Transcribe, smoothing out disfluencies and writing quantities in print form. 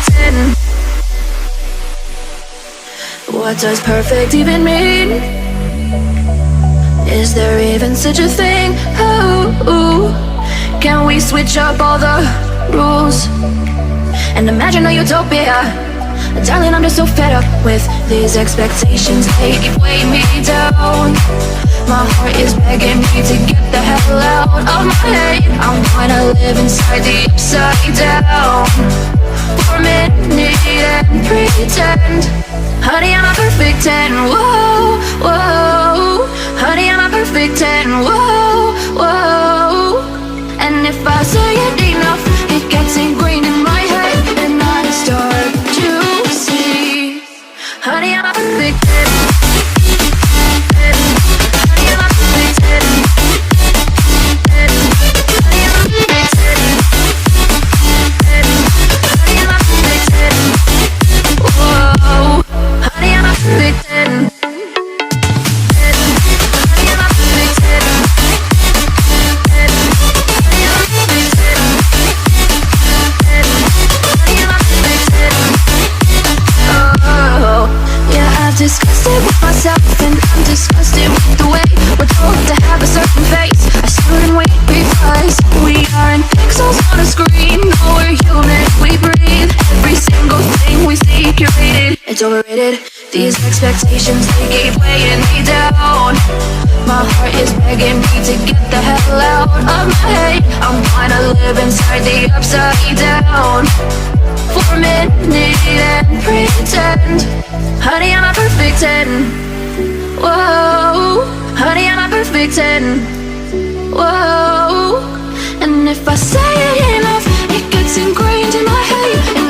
perfect 10? What does perfect even mean? Is there even such a thing? Ooh, can we switch up all the rules and imagine a utopia? Darling, I'm just so fed up with these expectations. They keep weighing me down. My heart is begging me to get the hell out of my head. I wanna live inside the upside down for a minute and pretend. Honey, I'm a perfect 10. Whoa, whoa. Honey, I'm a perfect 10. Whoa, whoa. And if I say it enough, it gets ingrained in my head, and I start to see. Honey, I'm a perfect 10. Honey, I'm a perfect 10. Honey, I'm a perfect 10. Honey, I'm a perfect 10. Whoa. Honey, I'm a perfect 10. Disgusted with myself and I'm disgusted with the way we're told to have a certain face. I shouldn't wait because we aren't pixels on a screen. No, we're human, we breathe. Every single thing we see curated. It's overrated. These expectations, they keep weighing me down. My heart is begging me to get the hell out of my head. I'm trying to live inside the upside down for a minute and pretend. Honey, I'm a perfect 10. Whoa. Honey, I'm a perfect 10. Whoa. And if I say it enough, it gets ingrained in my head.